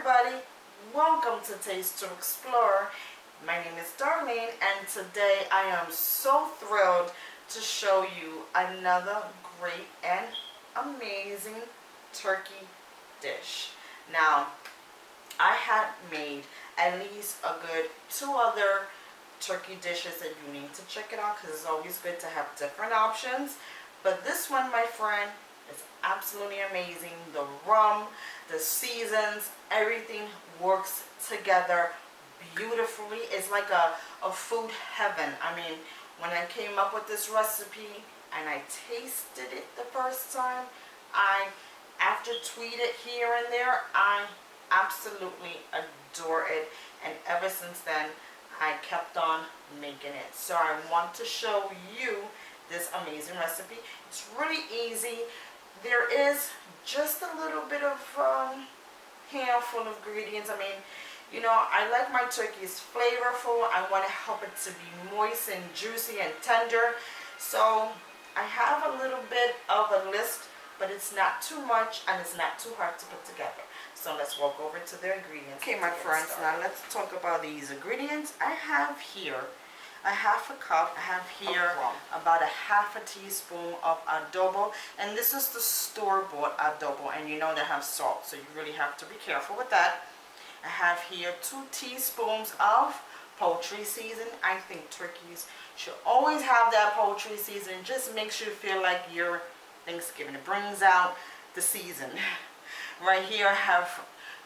everybody, welcome to Taste to Explore. My name is Darlene and today I am so thrilled to show you another great and amazing turkey dish. Now, I had made at least a good 2 other turkey dishes that you need to check it out because it's always good to have different options. But this one, my friend, is absolutely amazing. The rum, the seasons, everything works together beautifully. It's like a food heaven. I mean, when I came up with this recipe and I tasted it the first time, after tweeted here and there, I absolutely adore it. And ever since then, I kept on making it. So I want to show you this amazing recipe. It's really easy. There is just a little bit of handful of ingredients. I mean, you know, I like my turkeys flavorful. I want to help it to be moist and juicy and tender. So I have a little bit of a list, but it's not too much and it's not too hard to put together. So let's walk over to the ingredients. Okay, my friends, now let's talk about these ingredients. I have here a half a cup. I have here about a half a teaspoon of adobo, and this is the store-bought adobo, and you know they have salt, so you really have to be careful with that. I have here 2 teaspoons of poultry season. I think turkeys should always have that poultry season. Just makes you feel like you're Thanksgiving. It brings out the season. Right here I have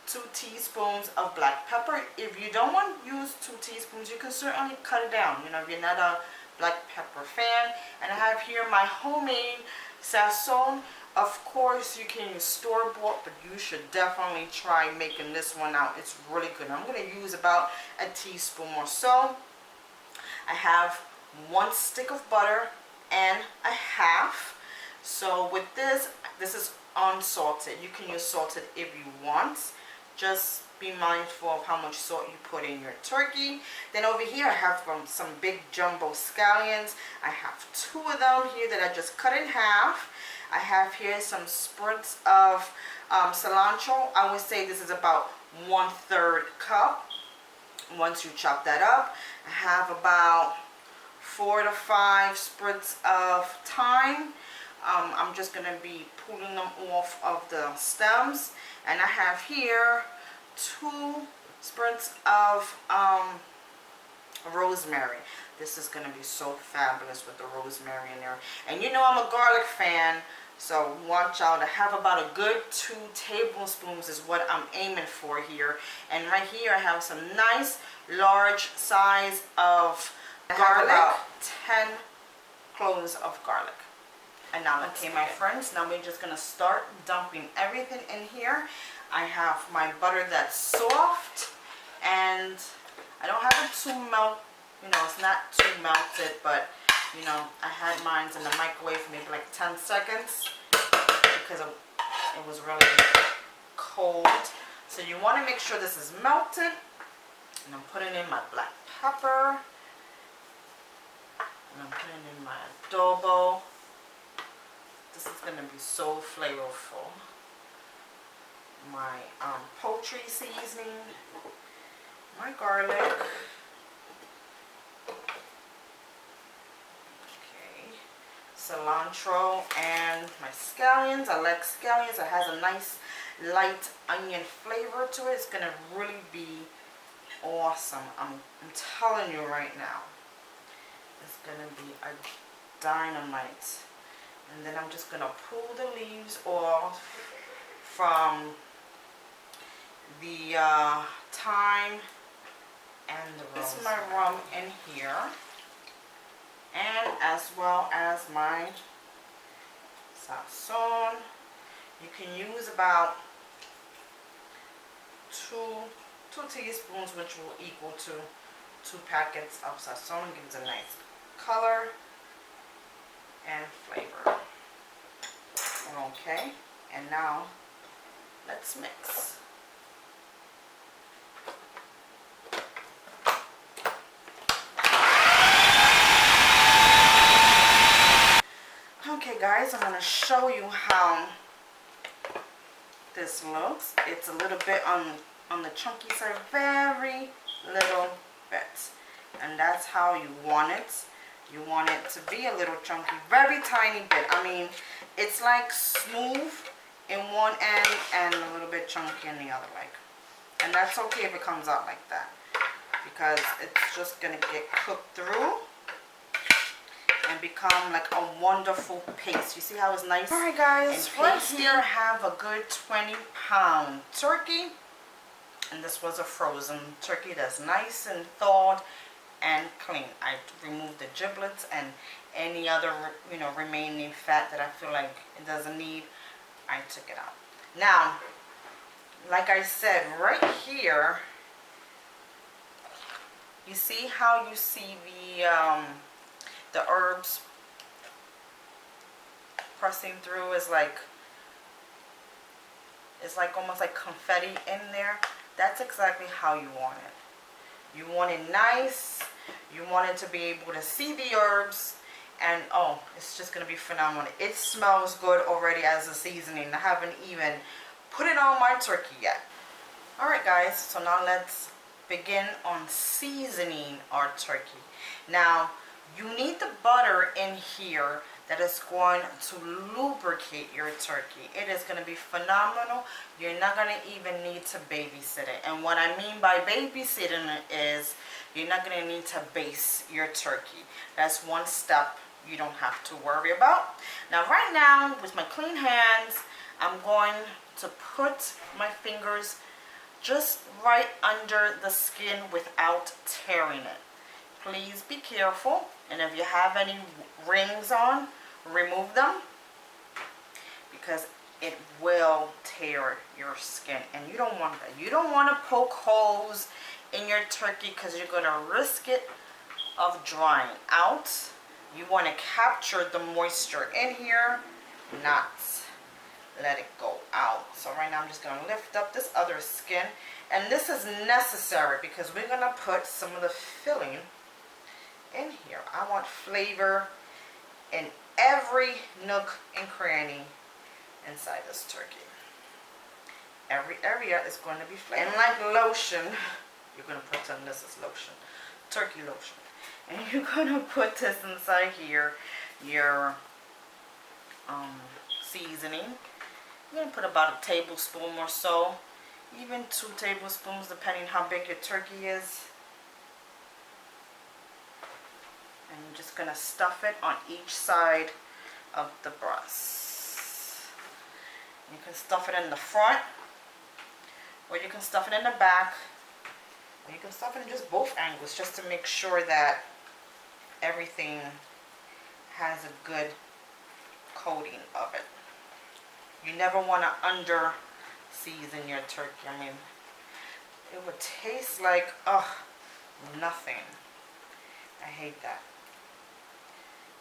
2 teaspoons of black pepper. If you don't want to use 2 teaspoons, you can certainly cut it down, you know, if you're not a black pepper fan. And I have here my homemade sazon. Of course, you can use store-bought, but you should definitely try making this one out. It's really good. I'm going to use about a teaspoon or so. I have 1 stick of butter and a half. So with this is unsalted. You can use salted if you want. Just be mindful of how much salt you put in your turkey. Then over here I have some big jumbo scallions. I have 2 of them here that I just cut in half. I have here some sprigs of cilantro. I would say this is about 1/3 cup. Once you chop that up, I have about 4 to 5 sprigs of thyme. I'm just going to be pulling them off of the stems. And I have here 2 sprigs of rosemary. This is going to be so fabulous with the rosemary in there. And you know I'm a garlic fan, so watch out. I have about a good 2 tablespoons is what I'm aiming for here. And right here I have some nice large size of garlic. About 10 cloves of garlic. And now okay, my friends, now we're just going to start dumping everything in here. I have my butter that's soft, and I don't have it too melted, you know, it's not too melted, but you know, I had mine in the microwave for maybe like 10 seconds because it was really cold. So you want to make sure this is melted. And I'm putting in my black pepper, and I'm putting in my adobo. This is going to be so flavorful. My poultry seasoning, my garlic, okay, cilantro, and my scallions. I like scallions. It has a nice light onion flavor to it. It's going to really be awesome. I'm telling you right now. It's going to be a dynamite. And then I'm just going to pull the leaves off from the thyme and the rose. This is my rum in here. And as well as my sazon. You can use about 2 teaspoons, which will equal to 2 packets of sazon. Gives a nice color and flavor. Okay, and now let's mix. Okay guys, I'm going to show you how this looks. It's a little bit on on the chunky side, very little bit. And that's how you want it. You want it to be a little chunky, very tiny bit. I mean, it's like smooth in one end and a little bit chunky in the other leg. And that's okay if it comes out like that, because it's just gonna get cooked through and become like a wonderful paste. You see how it's nice? All right, guys, right here I have a good 20-pound turkey, and this was a frozen turkey that's nice and thawed and clean. I removed the giblets and any other, you know, remaining fat that I feel like it doesn't need. I took it out. Now, like I said, right here, you see how you see the herbs pressing through? It's like almost like confetti in there. That's exactly how you want it. You want it nice. You want it to be able to see the herbs. And oh, it's just going to be phenomenal. It smells good already as a seasoning. I haven't even put it on my turkey yet. Alright guys, so now let's begin on seasoning our turkey. Now, you need the butter in here that is going to lubricate your turkey. It is going to be phenomenal. You're not going to even need to babysit it. And what I mean by babysitting it is you're not going to need to baste your turkey. That's one step you don't have to worry about. Now right now, with my clean hands, I'm going to put my fingers just right under the skin without tearing it. Please be careful, and if you have any rings on, remove them, because it will tear your skin, and you don't want that. You don't want to poke holes in your turkey because you're going to risk it of drying out. You want to capture the moisture in here, not let it go out. So right now I'm just going to lift up this other skin, and this is necessary because we're going to put some of the filling in here. I want flavor in every nook and cranny inside this turkey. Every area is going to be flavored. And like lotion, you're going to pretend this is lotion, turkey lotion. And you're going to put this inside here, your seasoning. You're going to put about a tablespoon or so, even 2 tablespoons depending how big your turkey is. And you're just going to stuff it on each side of the breast. You can stuff it in the front, or you can stuff it in the back, or you can stuff it in just both angles, just to make sure that everything has a good coating of it. You never want to under season your turkey. I mean, it would taste like nothing. I hate that.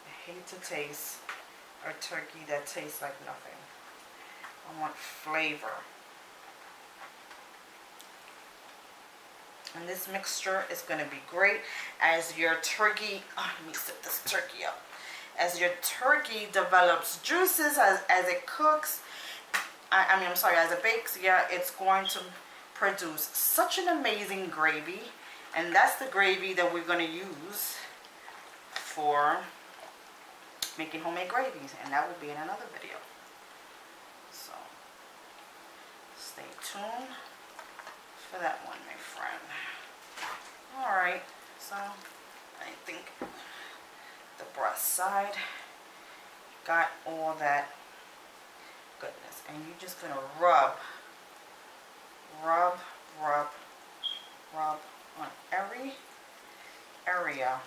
I hate to taste a turkey that tastes like nothing. I want flavor. And this mixture is going to be great as your turkey, let me set this turkey up. As your turkey develops juices, as it cooks, as it bakes, it's going to produce such an amazing gravy. And that's the gravy that we're going to use for making homemade gravies. And that will be in another video. So, stay tuned for that one, my friend. Alright, so I think the breast side got all that goodness. And you're just going to rub on every area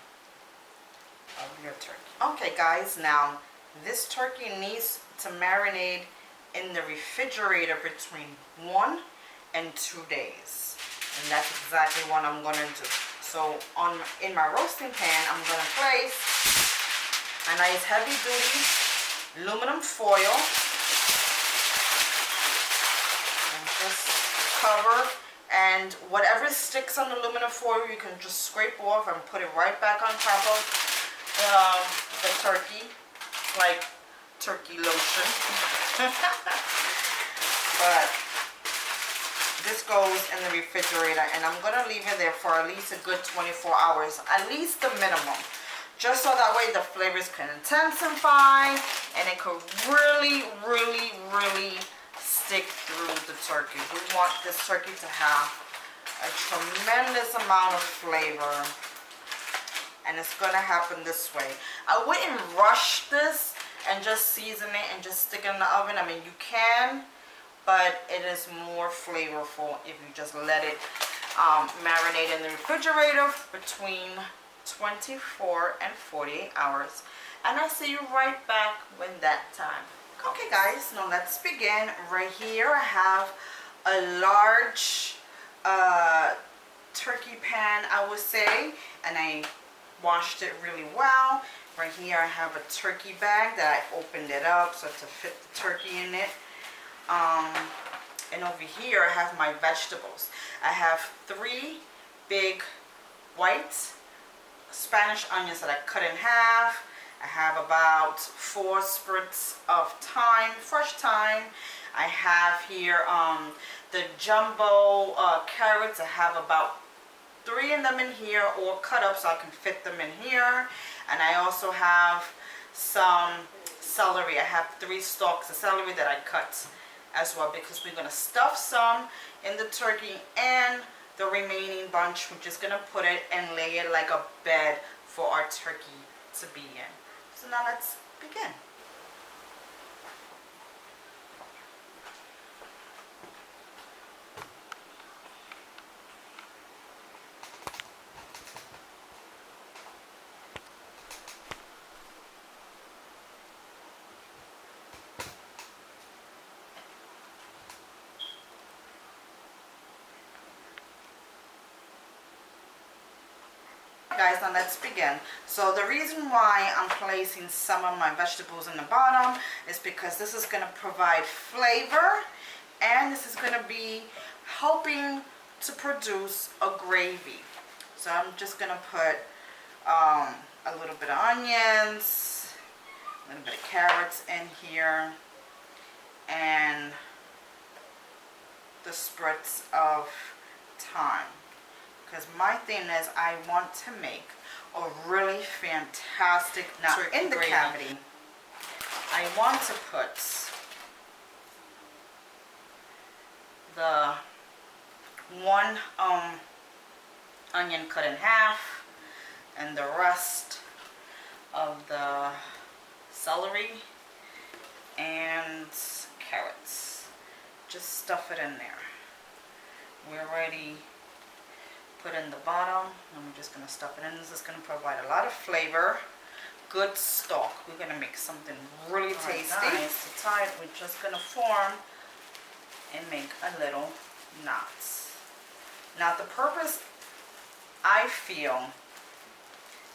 of your turkey. Okay guys, now this turkey needs to marinate in the refrigerator between 1 and 2 days. And that's exactly what I'm going to do. So in my roasting pan, I'm going to place a nice heavy duty aluminum foil. And just cover, and whatever sticks on the aluminum foil you can just scrape off and put it right back on top of the turkey, like turkey lotion. But this goes in the refrigerator, and I'm gonna leave it there for at least a good 24 hours, at least the minimum, just so that way the flavors can intensify and it could really, really, really stick through the turkey. We want this turkey to have a tremendous amount of flavor, and it's gonna happen this way. I wouldn't rush this and just season it and just stick it in the oven. I mean, you can, but it is more flavorful if you just let it marinate in the refrigerator between 24 and 48 hours. And I'll see you right back when that time comes. Okay guys, now let's begin. Right here I have a large turkey pan, I would say, and I washed it really well. Right here I have a turkey bag that I opened it up so to fit the turkey in it. And over here I have my vegetables. I have 3 big white Spanish onions that I cut in half. I have about 4 spritz of thyme, fresh thyme. I have here the jumbo carrots. I have about 3 of them in here, or cut up so I can fit them in here. And I also have some celery. I have 3 stalks of celery that I cut as well, because we're going to stuff some in the turkey, and the remaining bunch we're just going to put it and lay it like a bed for our turkey to be in. So now let's begin. Guys, now let's begin. So the reason why I'm placing some of my vegetables in the bottom is because this is going to provide flavor, and this is going to be helping to produce a gravy. So I'm just going to put a little bit of onions, a little bit of carrots in here, and the spritz of thyme. Because my thing is, I want to make a really fantastic turkey in the gravy. Cavity. I want to put the 1 onion cut in half, and the rest of the celery and carrots. Just stuff it in there. We're ready. Put in the bottom, and we're just going to stuff it in. This is going to provide a lot of flavor, good stock. We're going to make something really tasty. Nice. To tie it, we're just going to form and make a little knots. Now the purpose I feel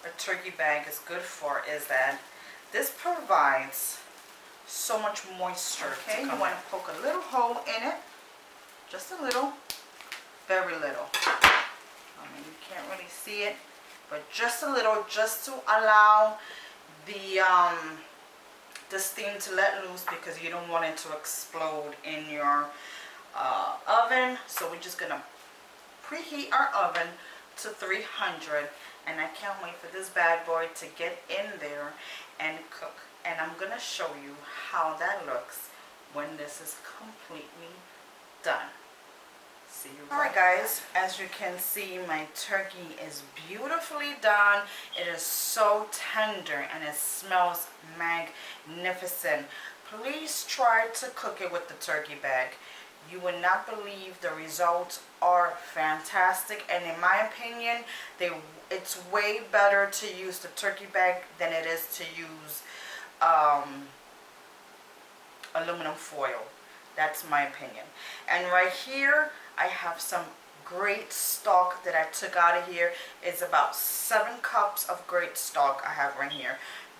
a turkey bag is good for is that this provides so much moisture. Okay, you want to poke a little hole in it, just a little, very little. I mean, you can't really see it, but just a little, just to allow the steam to let loose, because you don't want it to explode in your oven. So we're just gonna preheat our oven to 300, and I can't wait for this bad boy to get in there and cook. And I'm gonna show you how that looks when this is completely done. Alright guys, as you can see, my turkey is beautifully done. It is so tender and it smells magnificent. Please try to cook it with the turkey bag. You will not believe the results are fantastic, and in my opinion, it's way better to use the turkey bag than it is to use aluminum foil. That's my opinion. And right here I have some great stock that I took out of here. It's about 7 cups of great stock I have right here.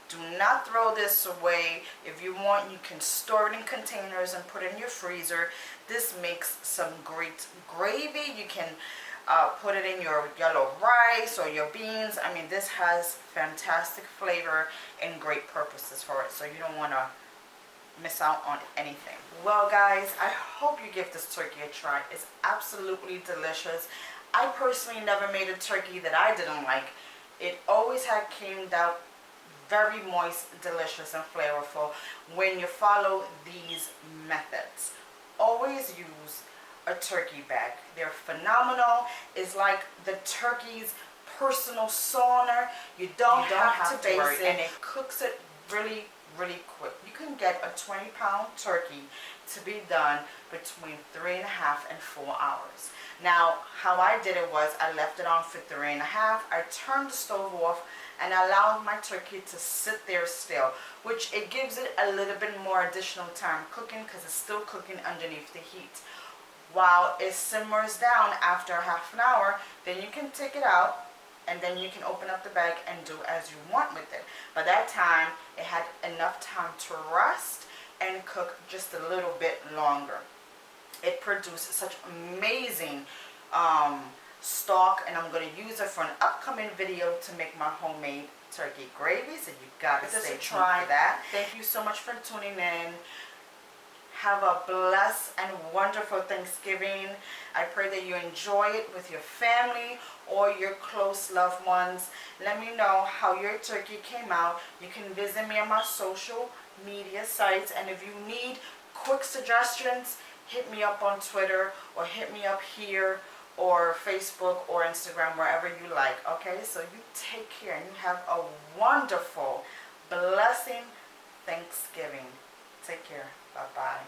Do not throw this away. If you want, you can store it in containers and put it in your freezer. This makes some great gravy. You can put it in your yellow rice or your beans. I mean, this has fantastic flavor and great purposes for it. So you don't want to miss out on anything. Well guys, I hope you give this turkey a try. It's absolutely delicious. I personally never made a turkey that I didn't like. It always came out very moist, delicious, and flavorful when you follow these methods. Always use a turkey bag. They're phenomenal. It's like the turkey's personal sauna. You don't have to baste it, and it cooks it really quick. You can get a 20-pound turkey to be done between 3.5 and 4 hours. Now, how I did it was I left it on for 3.5. I turned the stove off and allowed my turkey to sit there still, which it gives it a little bit more additional time cooking because it's still cooking underneath the heat. While it simmers down after half an hour, then you can take it out and then you can open up the bag and do as you want with it. By that time, it had enough time to rest and cook just a little bit longer. It produced such amazing stock, and I'm going to use it for an upcoming video to make my homemade turkey gravy, so you got to stay tuned for that. Thank you so much for tuning in. Have a blessed and wonderful Thanksgiving. I pray that you enjoy it with your family or your close loved ones. Let me know how your turkey came out. You can visit me on my social media sites, and if you need quick suggestions, hit me up on Twitter or hit me up here or Facebook or Instagram, wherever you like. Okay, so you take care and you have a wonderful, blessing Thanksgiving. Take care. Bye-bye.